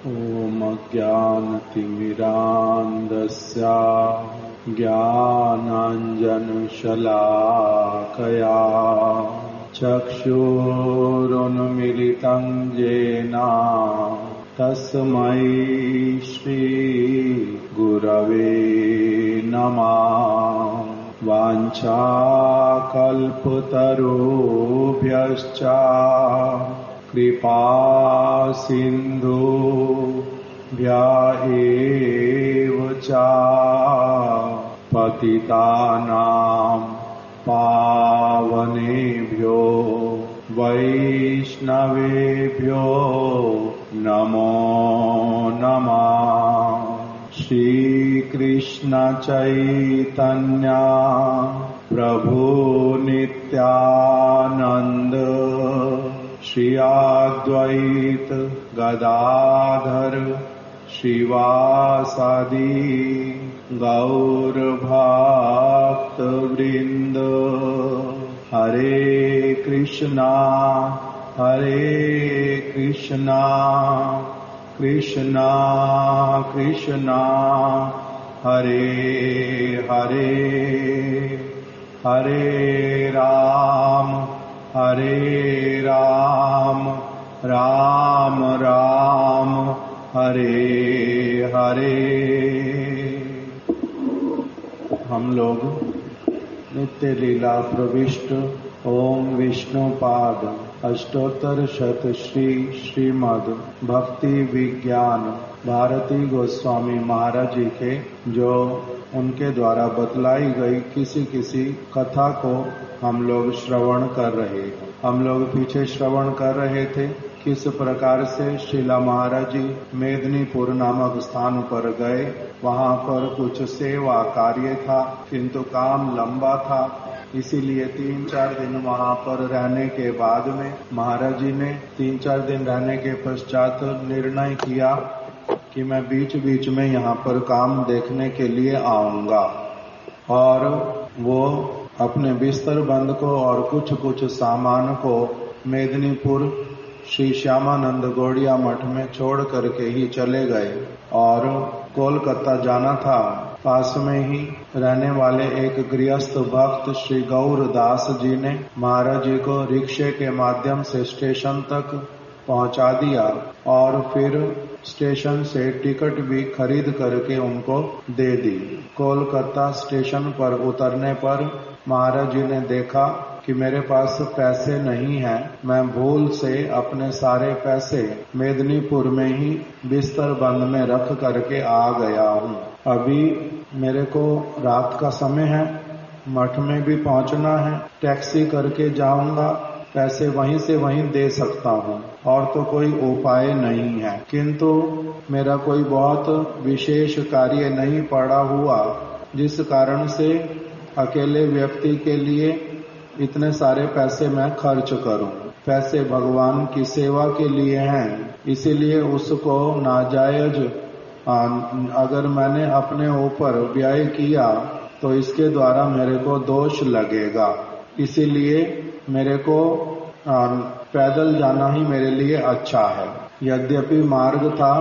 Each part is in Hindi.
ॐ अज्ञानतिमिरान्धस्य ज्ञानाञ्जनशलाकया चक्षुरुन्मीलितं येन तस्मै श्रीगुरवे नमः। वाञ्छाकल्पतरुभ्यश्च कृपासिन्धुभ्य एव च पतितानां पावनेभ्यो वैष्णवेभ्यो नमो नमः। श्रीकृष्ण चैतन्य प्रभु नित्यानंद श्री अद्वैत गदाधर श्रीवासादि गौर भक्त वृंद। हरे कृष्णा कृष्णा कृष्णा हरे हरे, हरे राम राम राम हरे हरे। हम लोग नित्य लीला प्रविष्ट ओम विष्णुपाद अष्टोत्तर शत श्रीमद् भक्ति विज्ञान भारती गोस्वामी महाराज जी के जो उनके द्वारा बतलाई गई किसी किसी कथा को हम लोग श्रवण कर रहे हैं। हम लोग पीछे श्रवण कर रहे थे किस प्रकार से श्रीला महाराज जी मेदिनीपुर नामक स्थान पर गए। वहां पर कुछ सेवा कार्य था किंतु काम लंबा था, इसीलिए 3-4 दिन वहां पर रहने के बाद में महाराज जी ने 3-4 दिन रहने के पश्चात निर्णय किया कि मैं बीच बीच में यहाँ पर काम देखने के लिए आऊंगा। और वो अपने बिस्तर बंद को और कुछ सामान को मेदिनीपुर श्री श्यामानंद गौड़िया मठ में छोड़ करके ही चले गए और कोलकाता जाना था। पास में ही रहने वाले एक गृहस्थ भक्त श्री गौरदास जी ने महाराज जी को रिक्शे के माध्यम से स्टेशन तक पहुंचा दिया और फिर स्टेशन से टिकट भी खरीद करके उनको दे दी। कोलकाता स्टेशन पर उतरने पर महाराज जी ने देखा कि मेरे पास पैसे नहीं हैं। मैं भूल से अपने सारे पैसे मेदिनीपुर में ही बिस्तर बंद में रख करके आ गया हूँ। अभी मेरे को रात का समय है, मठ में भी पहुँचना है, टैक्सी करके जाऊंगा, पैसे वहीं से वहीं दे सकता हूँ और तो कोई उपाय नहीं है। किंतु मेरा कोई बहुत विशेष कार्य नहीं पड़ा हुआ जिस कारण से अकेले व्यक्ति के लिए इतने सारे पैसे मैं खर्च करूं। पैसे भगवान की सेवा के लिए हैं, इसीलिए उसको नाजायज अगर मैंने अपने ऊपर व्यय किया तो इसके द्वारा मेरे को दोष लगेगा। इसीलिए मेरे को पैदल जाना ही मेरे लिए अच्छा है। यद्यपि मार्ग था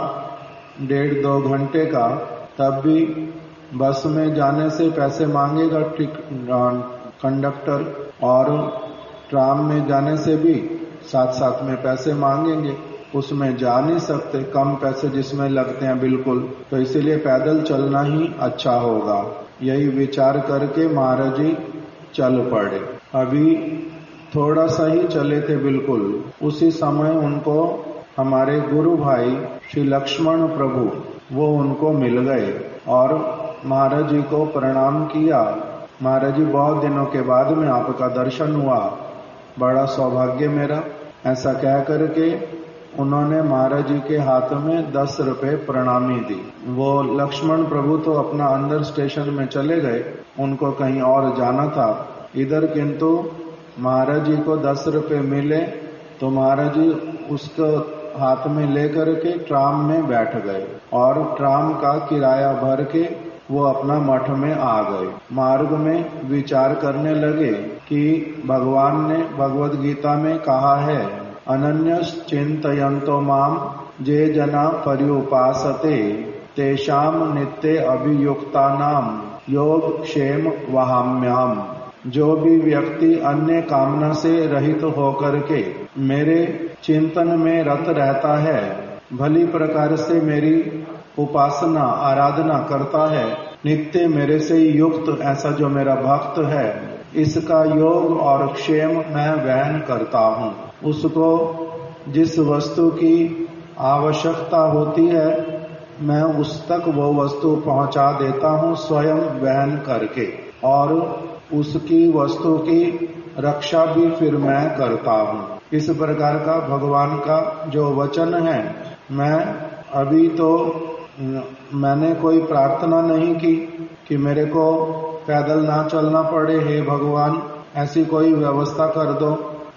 1.5-2 घंटे का, तब भी बस में जाने से पैसे मांगेगा कंडक्टर और ट्राम में जाने से भी साथ में पैसे मांगेंगे। उसमें जा नहीं सकते, कम पैसे जिसमें लगते हैं बिल्कुल, तो इसीलिए पैदल चलना ही अच्छा होगा। यही विचार करके महाराज जी चल पड़े। अभी थोड़ा सा ही चले थे बिल्कुल, उसी समय उनको हमारे गुरु भाई श्री लक्ष्मण प्रभु वो उनको मिल गए और महाराज जी को प्रणाम किया। महाराज जी बहुत दिनों के बाद में आपका दर्शन हुआ, बड़ा सौभाग्य मेरा। ऐसा कह करके उन्होंने महाराज जी के हाथ में 10 रुपए प्रणामी दी। वो लक्ष्मण प्रभु तो अपना अंदर स्टेशन में चले गए, उनको कहीं और जाना था। इधर किंतु महाराज जी को 10 रुपए मिले तो महाराज जी उसको हाथ में लेकर के ट्राम में बैठ गए और ट्राम का किराया भर के वो अपना मठ में आ गए। मार्ग में विचार करने लगे कि भगवान ने भगवद गीता में कहा है, अनन्यस चिंतयन्तो माम जे जना पर्युपासते तेषाम नित्य अभियुक्तानाम योग क्षेम वहाम्यहम्। जो भी व्यक्ति अन्य कामना से रहित होकर के मेरे चिंतन में रत रहता है, भली प्रकार से मेरी उपासना आराधना करता है, नित्य मेरे से युक्त ऐसा जो मेरा भक्त है, इसका योग और क्षेम मैं वहन करता हूँ। उसको जिस वस्तु की आवश्यकता होती है मैं उस तक वो वस्तु पहुंचा देता हूँ स्वयं वहन करके, और उसकी वस्तु की रक्षा भी फिर मैं करता हूँ। इस प्रकार का भगवान का जो वचन है, मैं अभी तो मैंने कोई प्रार्थना नहीं की कि मेरे को पैदल ना चलना पड़े, हे भगवान ऐसी कोई व्यवस्था कर दो,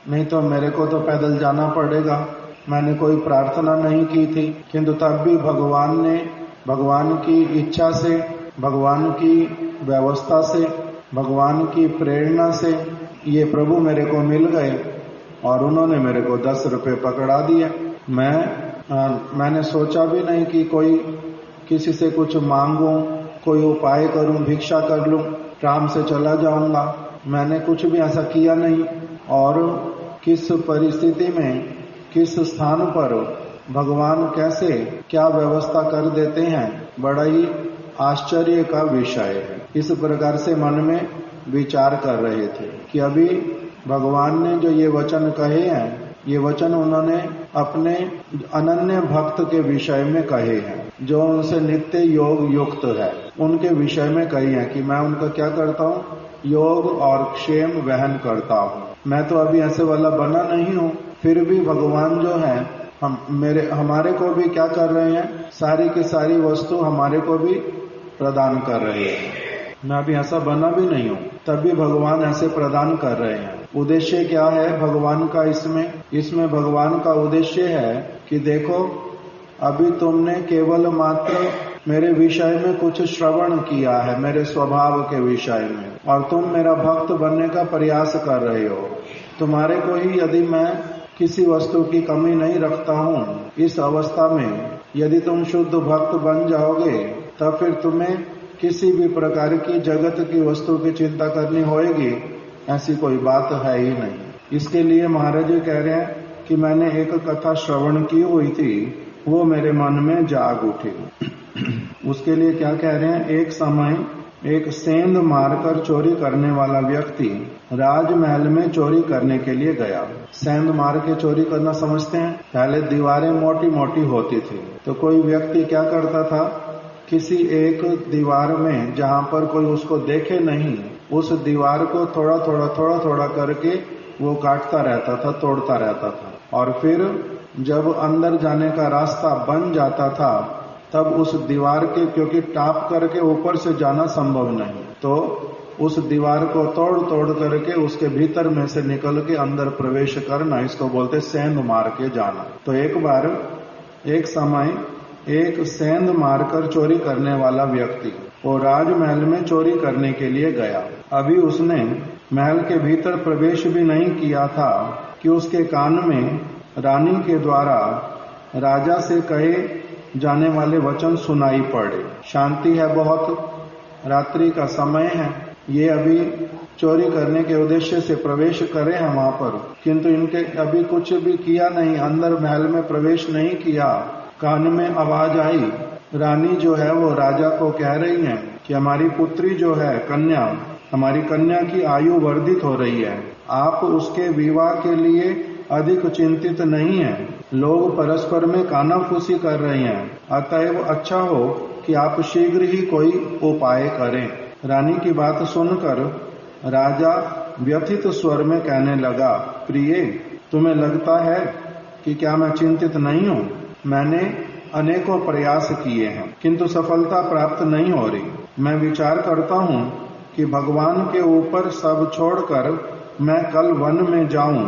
नहीं तो मेरे को तो पैदल जाना पड़ेगा। मैंने कोई प्रार्थना नहीं की थी, किंतु तब भी भगवान ने भगवान की इच्छा से, भगवान की व्यवस्था से, भगवान की प्रेरणा से ये प्रभु मेरे को मिल गए और उन्होंने मेरे को 10 रुपए पकड़ा दिए। मैंने सोचा भी नहीं कि कोई किसी से कुछ मांगूं, कोई उपाय करूं, भिक्षा कर लूं, ट्राम से चला जाऊंगा। मैंने कुछ भी ऐसा किया नहीं। और किस परिस्थिति में, किस स्थान पर भगवान कैसे क्या व्यवस्था कर देते हैं, बड़ा ही आश्चर्य का विषय है। इस प्रकार से मन में विचार कर रहे थे कि अभी भगवान ने जो ये वचन कहे हैं, ये वचन उन्होंने अपने अनन्य भक्त के विषय में कहे हैं, जो उनसे नित्य योग युक्त है, उनके विषय में कहे हैं कि मैं उनका क्या करता हूँ, योग और क्षेम वहन करता हूँ। मैं तो अभी ऐसे वाला बना नहीं हूँ, फिर भी भगवान जो है हमारे को भी क्या कर रहे हैं, सारी की सारी वस्तु हमारे को भी प्रदान कर रहे हैं। मैं अभी ऐसा बना भी नहीं हूँ, तभी भगवान ऐसे प्रदान कर रहे हैं। उद्देश्य क्या है भगवान का इसमें भगवान का उद्देश्य है कि देखो अभी तुमने केवल मात्र मेरे विषय में कुछ श्रवण किया है, मेरे स्वभाव के विषय में, और तुम मेरा भक्त बनने का प्रयास कर रहे हो। तुम्हारे को ही यदि मैं किसी वस्तु की कमी नहीं रखता हूँ, इस अवस्था में यदि तुम शुद्ध भक्त बन जाओगे तब फिर तुम्हें किसी भी प्रकार की जगत की वस्तु की चिंता करनी होगी, ऐसी कोई बात है ही नहीं। इसके लिए महाराज जी कह रहे हैं कि मैंने एक कथा श्रवण की हुई थी, वो मेरे मन में जाग उठी। उसके लिए क्या कह रहे हैं, एक समय एक सेंध मारकर चोरी करने वाला व्यक्ति राजमहल में चोरी करने के लिए गया। सेंध मार के चोरी करना समझते हैं, पहले दीवारें मोटी मोटी होती थी, तो कोई व्यक्ति क्या करता था, किसी एक दीवार में जहां पर कोई उसको देखे नहीं, उस दीवार को थोड़ा थोड़ा करके वो काटता रहता था, तोड़ता रहता था, और फिर जब अंदर जाने का रास्ता बन जाता था तब उस दीवार के, क्योंकि टाप करके ऊपर से जाना संभव नहीं, तो उस दीवार को तोड़ करके उसके भीतर में से निकल के अंदर प्रवेश करना, इसको बोलते सेंध मार के जाना। तो एक समय एक सेंध मारकर चोरी करने वाला व्यक्ति वो राजमहल में चोरी करने के लिए गया। अभी उसने महल के भीतर प्रवेश भी नहीं किया था कि उसके कान में रानी के द्वारा राजा से कहे जाने वाले वचन सुनाई पड़े। शांति है बहुत, रात्रि का समय है, ये अभी चोरी करने के उद्देश्य से प्रवेश करे हैं वहां पर, किंतु इनके अभी कुछ भी किया नहीं, अंदर महल में प्रवेश नहीं किया। कान में आवाज आई, रानी जो है वो राजा को कह रही है कि हमारी पुत्री जो है कन्या, हमारी कन्या की आयु वर्धित हो रही है, आप उसके विवाह के लिए अधिक चिंतित नहीं है, लोग परस्पर में कानाफूसी कर रहे हैं, अतएव अच्छा हो कि आप शीघ्र ही कोई उपाय करें। रानी की बात सुनकर राजा व्यथित स्वर में कहने लगा, प्रिय तुम्हें लगता है कि क्या मैं चिंतित नहीं हूँ? मैंने अनेकों प्रयास किए हैं किंतु सफलता प्राप्त नहीं हो रही। मैं विचार करता हूँ कि भगवान के ऊपर सब छोड़कर मैं कल वन में जाऊं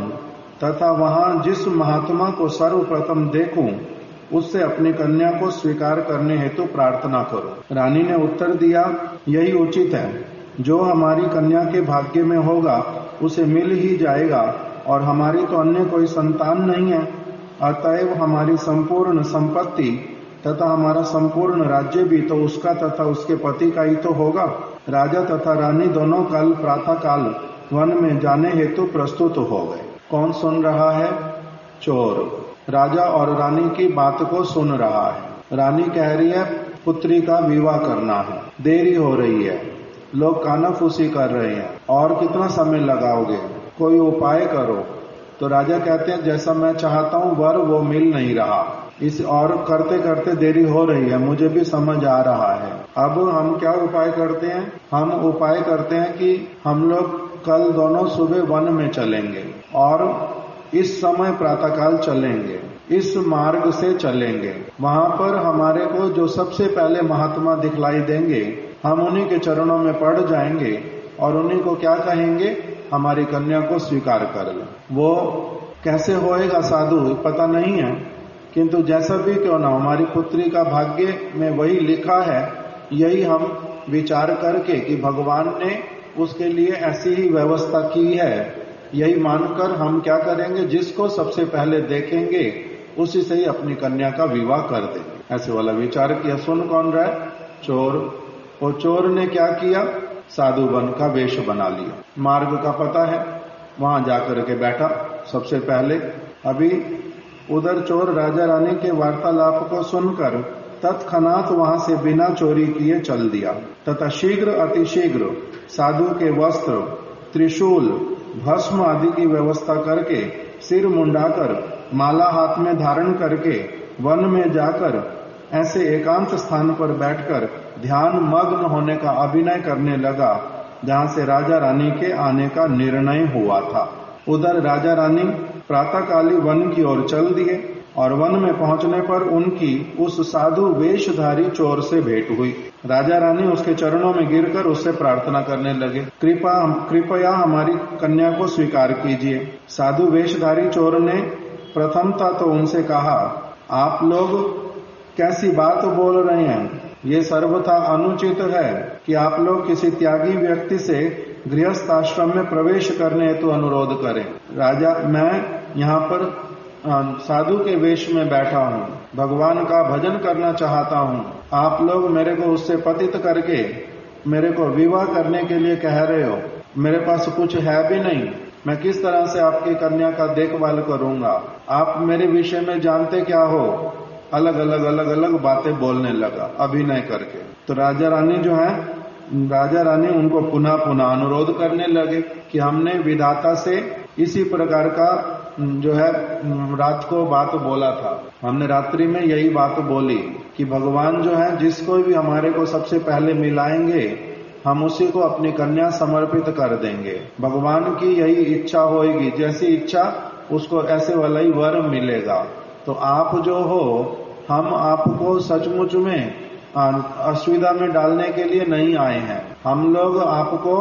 तथा वहां जिस महात्मा को सर्वप्रथम देखूं उससे अपनी कन्या को स्वीकार करने हेतु प्रार्थना करो। रानी ने उत्तर दिया, यही उचित है, जो हमारी कन्या के भाग्य में होगा उसे मिल ही जाएगा, और हमारी तो अन्य कोई संतान नहीं है, अतएव हमारी संपूर्ण संपत्ति तथा हमारा संपूर्ण राज्य भी तो उसका तथा उसके पति का ही तो होगा। राजा तथा रानी दोनों कल प्रातः काल वन में जाने हेतु प्रस्तुत हो गए। कौन सुन रहा है? चोर राजा और रानी की बात को सुन रहा है। रानी कह रही है पुत्री का विवाह करना है, देरी हो रही है, लोग कानाफूसी कर रहे हैं, और कितना समय लगाओगे, कोई उपाय करो। तो राजा कहते हैं जैसा मैं चाहता हूं वर वो मिल नहीं रहा, इस और करते करते देरी हो रही है, मुझे भी समझ आ रहा है। अब हम क्या उपाय करते हैं? हम उपाय करते हैं कि हम लोग कल दोनों सुबह वन में चलेंगे और इस समय प्रातःकाल चलेंगे, इस मार्ग से चलेंगे। वहां पर हमारे को जो सबसे पहले महात्मा दिखलाई देंगे हम उन्हीं के चरणों में पड़ जाएंगे और उन्हीं को क्या कहेंगे? हमारी कन्या को स्वीकार कर लो। वो कैसे होएगा साधु पता नहीं है, किंतु जैसा भी क्यों ना हमारी पुत्री का भाग्य में वही लिखा है, यही हम विचार करके कि भगवान ने उसके लिए ऐसी ही व्यवस्था की है, यही मानकर हम क्या करेंगे? जिसको सबसे पहले देखेंगे उसी से ही अपनी कन्या का विवाह कर देंगे। ऐसे वाला विचार किया। सुन कौन रहा है? चोर। वो चोर ने क्या किया? साधु वन का वेश बना लिया। मार्ग का पता है, वहां जाकर के बैठा सबसे पहले। अभी उधर चोर राजा रानी के वार्तालाप को सुनकर तत्क्षणात वहां से बिना चोरी किए चल दिया तथा शीघ्र अतिशीघ्र साधु के वस्त्र, त्रिशूल, भस्म आदि की व्यवस्था करके सिर मुंडाकर माला हाथ में धारण करके वन में जाकर ऐसे एकांत स्थान पर बैठकर ध्यान मग्न होने का अभिनय करने लगा जहां से राजा रानी के आने का निर्णय हुआ था। उधर राजा रानी प्रातःकाली वन की ओर चल दिए और वन में पहुंचने पर उनकी उस साधु वेशधारी चोर से भेंट हुई। राजा रानी उसके चरणों में गिरकर उससे प्रार्थना करने लगे, कृपया हमारी कन्या को स्वीकार कीजिए। साधु वेशधारी चोर ने प्रथमता तो उनसे कहा, आप लोग कैसी बात बोल रहे हैं? ये सर्वथा अनुचित है कि आप लोग किसी त्यागी व्यक्ति से गृहस्थ आश्रम में प्रवेश करने हेतु अनुरोध करें। राजा, मैं यहाँ पर साधु के वेश में बैठा हूँ, भगवान का भजन करना चाहता हूँ, आप लोग मेरे को उससे पतित करके मेरे को विवाह करने के लिए कह रहे हो, मेरे पास कुछ है भी नहीं, मैं किस तरह से आपकी कन्या का देखभाल करूंगा? आप मेरे विषय में जानते क्या हो? अलग अलग बातें बोलने लगा अभिनय करके। तो राजा रानी उनको पुनः अनुरोध करने लगे कि हमने विधाता से इसी प्रकार का जो है रात को बात बोला था, हमने रात्रि में यही बात बोली कि भगवान जो है जिसको भी हमारे को सबसे पहले मिलाएंगे हम उसी को अपनी कन्या समर्पित कर देंगे। भगवान की यही इच्छा होगी, जैसी इच्छा उसको ऐसे वाला ही वर मिलेगा। तो आप जो हो, हम आपको सचमुच में असुविधा में डालने के लिए नहीं आए हैं, हम लोग आपको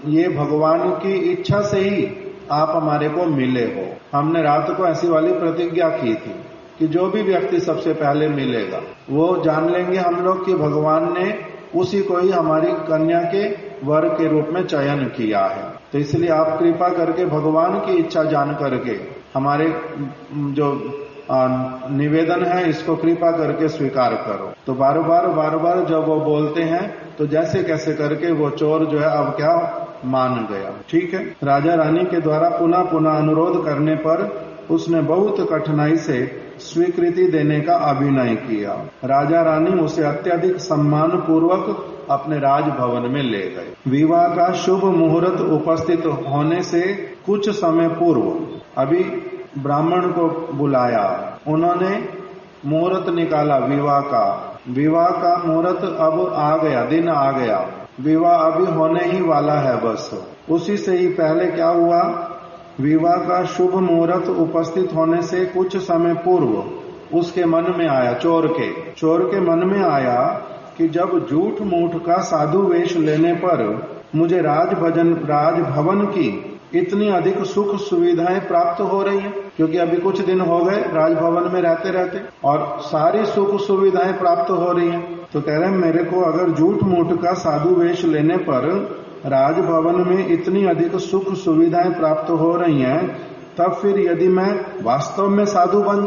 ये भगवान की इच्छा से ही आप हमारे को मिले हो। हमने रात को ऐसी वाली प्रतिज्ञा की थी कि जो भी व्यक्ति सबसे पहले मिलेगा वो जान लेंगे हम लोग कि भगवान ने उसी को ही हमारी कन्या के वर के रूप में चयन किया है। तो इसलिए आप कृपा करके भगवान की इच्छा जान करके हमारे जो निवेदन है इसको कृपा करके स्वीकार करो। तो बार बार जब वो बोलते हैं तो जैसे कैसे करके वो चोर जो है अब क्या मान गया। ठीक है, राजा रानी के द्वारा पुनः अनुरोध करने पर उसने बहुत कठिनाई से स्वीकृति देने का अभिनय किया। राजा रानी उसे अत्यधिक सम्मान पूर्वक अपने राजभवन में ले गए। विवाह का शुभ मुहूर्त उपस्थित होने से कुछ समय पूर्व अभी ब्राह्मण को बुलाया, उन्होंने मुहूर्त निकाला विवाह का मुहूर्त अब आ गया, दिन आ गया, विवाह अभी होने ही वाला है। बस उसी से ही पहले क्या हुआ, विवाह का शुभ मुहूर्त उपस्थित होने से कुछ समय पूर्व उसके मन में आया, चोर के मन में आया कि जब झूठ मूठ का साधु वेश लेने पर मुझे राजभवन की इतनी अधिक सुख सुविधाएं प्राप्त हो रही हैं, क्योंकि अभी कुछ दिन हो गए राजभवन में रहते और सारी सुख सुविधाएं प्राप्त हो रही हैं। तो कह रहे हैं मेरे को अगर झूठ मूठ का साधु वेश लेने पर राजभवन में इतनी अधिक सुख सुविधाएं प्राप्त हो रही हैं, तब फिर यदि मैं वास्तव में साधु बन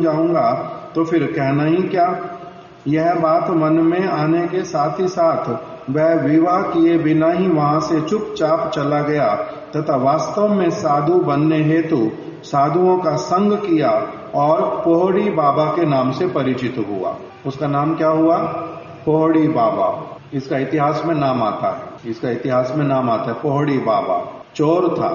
जाऊंगा, तो फिर कहना ही क्या। यह बात मन में आने के साथ ही साथ वह विवाह किए बिना ही वहां से चुपचाप चला गया तथा वास्तव में साधु बनने हेतु साधुओं का संग किया और पोहड़ी बाबा के नाम से परिचित हुआ। उसका नाम क्या हुआ? पोहड़ी बाबा। इसका इतिहास में नाम आता है पोहड़ी बाबा। चोर था,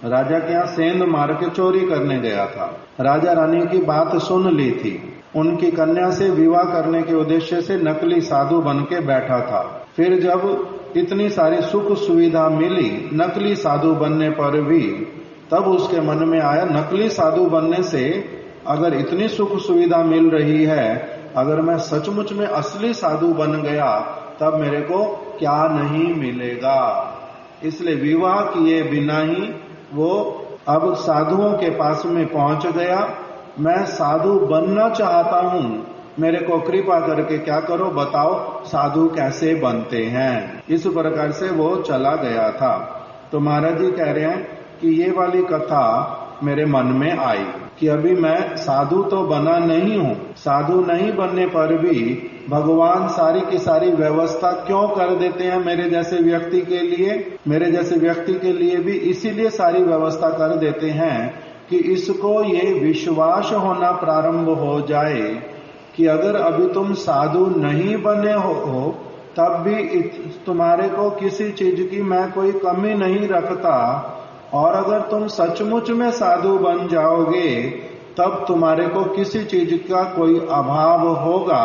राजा के यहाँ सेंध मार के चोरी करने गया था। राजा रानी की बात सुन ली थी, उनकी कन्या से विवाह करने के उद्देश्य से नकली साधु बन के बैठा था। फिर जब इतनी सारी सुख सुविधा मिली नकली साधु बनने पर भी, तब उसके मन में आया नकली साधु बनने से अगर इतनी सुख सुविधा मिल रही है, अगर मैं सचमुच में असली साधु बन गया तब मेरे को क्या नहीं मिलेगा। इसलिए विवाह किए बिना ही वो अब साधुओं के पास में पहुंच गया। मैं साधु बनना चाहता हूं, मेरे को कृपा करके क्या करो बताओ साधु कैसे बनते हैं। इस प्रकार से वो चला गया था। तो महाराज जी कह रहे हैं कि ये वाली कथा मेरे मन में आई कि अभी मैं साधु तो बना नहीं हूं, साधु नहीं बनने पर भी भगवान सारी की सारी व्यवस्था क्यों कर देते हैं मेरे जैसे व्यक्ति के लिए भी इसीलिए सारी व्यवस्था कर देते हैं कि इसको ये विश्वास होना प्रारंभ हो जाए कि अगर अभी तुम साधु नहीं बने हो तब भी तुम्हारे को किसी चीज की मैं कोई कमी नहीं रखता, और अगर तुम सचमुच में साधु बन जाओगे तब तुम्हारे को किसी चीज का कोई अभाव होगा,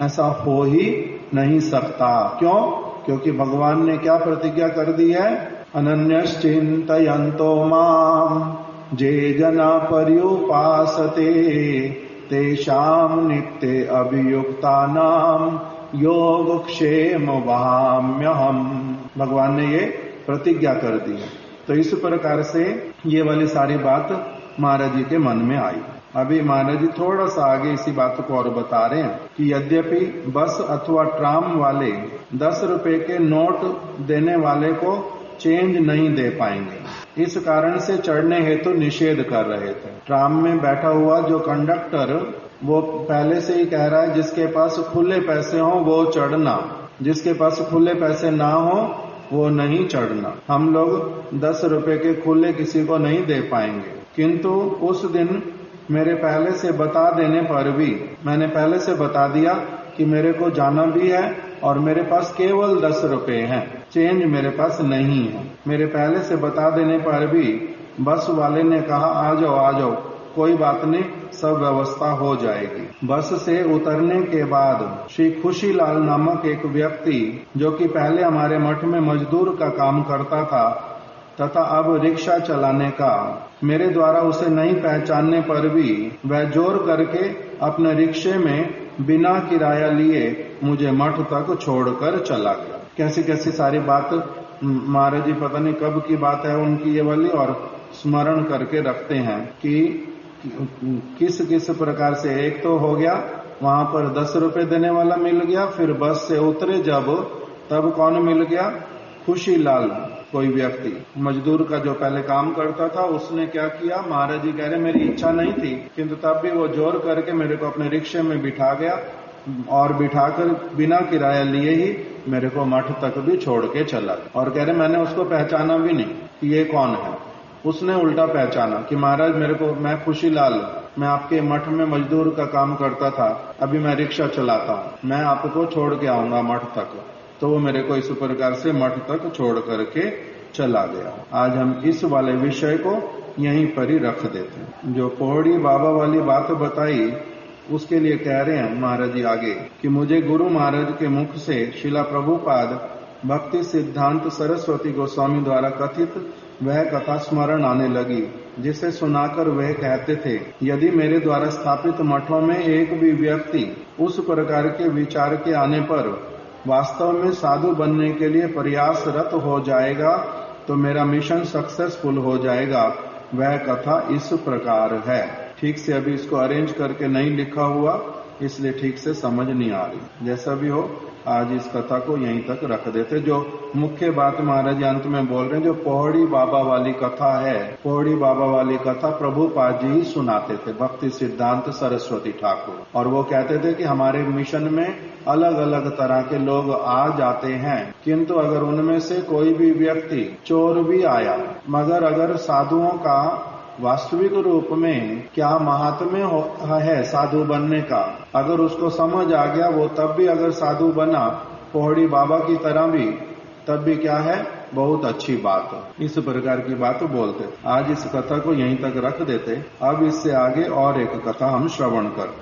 ऐसा हो ही नहीं सकता। क्यों? क्योंकि भगवान ने क्या प्रतिज्ञा कर दी है? अनन्यश्चिन्तयन्तो माम जे जना पर्युपासते तेषां नित्य अभियुक्तानाम योगक्षेम वहाम्यहम। भगवान ने ये प्रतिज्ञा कर दी है। तो इस प्रकार से ये वाली सारी बात महाराज जी के मन में आई। अभी महाराज जी थोड़ा सा आगे इसी बात को और बता रहे हैं कि यद्यपि बस अथवा ट्राम वाले 10 रुपए के नोट देने वाले को चेंज नहीं दे पाएंगे, इस कारण से चढ़ने हेतु निषेध कर रहे थे। ट्राम में बैठा हुआ जो कंडक्टर वो पहले से ही कह रहा है जिसके पास खुले पैसे हो वो चढ़ना, जिसके पास खुले पैसे ना हो वो नहीं चढ़ना। हम लोग 10 रुपए के खुले किसी को नहीं दे पाएंगे। किंतु उस दिन मेरे पहले से बता देने पर भी, मैंने पहले से बता दिया कि मेरे को जाना भी है और मेरे पास केवल 10 रुपए हैं, चेंज मेरे पास नहीं है। मेरे पहले से बता देने पर भी बस वाले ने कहा आ जाओ, कोई बात नहीं, सब व्यवस्था हो जाएगी। बस से उतरने के बाद श्री खुशीलाल नामक एक व्यक्ति जो कि पहले हमारे मठ में मजदूर का काम करता था तथा अब रिक्शा चलाने का, मेरे द्वारा उसे नहीं पहचानने पर भी वह जोर करके अपने रिक्शे में बिना किराया लिए मुझे मठ तक छोड़कर चला गया। कैसी कैसी सारी बात महाराज जी पता नहीं कब की बात है उनकी ये वाली, और स्मरण करके रखते हैं कि किस किस प्रकार से। एक तो हो गया वहां पर 10 रुपए देने वाला मिल गया, फिर बस से उतरे जब तब कौन मिल गया? खुशीलाल कोई व्यक्ति मजदूर का जो पहले काम करता था, उसने क्या किया, महाराज जी कह रहे मेरी इच्छा नहीं थी किंतु तब भी वो जोर करके मेरे को अपने रिक्शे में बिठा गया और बिठाकर बिना किराया लिए ही मेरे को मठ तक भी छोड़ के चला। और कह रहे मैंने उसको पहचाना भी नहीं कि ये कौन है। उसने उल्टा पहचाना कि महाराज मैं खुशीलाल, मैं आपके मठ में मजदूर का काम करता था, अभी मैं रिक्शा चलाता हूँ, मैं आपको छोड़ के आऊंगा मठ तक। तो वो मेरे को इस प्रकार से मठ तक छोड़ करके चला गया। आज हम इस वाले विषय को यहीं पर ही रख देते हैं। जो पोहड़ी बाबा वाली बात बताई उसके लिए कह रहे हैं महाराज जी आगे कि मुझे गुरु महाराज के मुख से शिला प्रभुपाद भक्ति सिद्धांत सरस्वती गोस्वामी द्वारा कथित वह कथा स्मरण आने लगी, जिसे सुनाकर वह कहते थे यदि मेरे द्वारा स्थापित मठों में एक भी व्यक्ति उस प्रकार के विचार के आने पर वास्तव में साधु बनने के लिए प्रयासरत हो जाएगा तो मेरा मिशन सक्सेसफुल हो जाएगा। वह कथा इस प्रकार है। ठीक से अभी इसको अरेंज करके नहीं लिखा हुआ, इसलिए ठीक से समझ नहीं आ रही। जैसा भी हो, आज इस कथा को यहीं तक रख देते। जो मुख्य बात महाराज अंत में बोल रहे हैं, जो पौड़ी बाबा वाली कथा है, पौड़ी बाबा वाली कथा प्रभुपाद जी ही सुनाते थे, भक्ति सिद्धांत सरस्वती ठाकुर। और वो कहते थे कि हमारे मिशन में अलग अलग तरह के लोग आ जाते हैं, किंतु अगर उनमें से कोई भी व्यक्ति चोर भी आया, मगर अगर साधुओं का वास्तविक रूप में क्या महात्म्य है साधु बनने का, अगर उसको समझ आ गया, वो तब भी अगर साधु बना पौड़ी बाबा की तरह भी, तब भी क्या है, बहुत अच्छी बात है। इस प्रकार की बात बोलते। आज इस कथा को यहीं तक रख देते। अब इससे आगे और एक कथा हम श्रवण करते।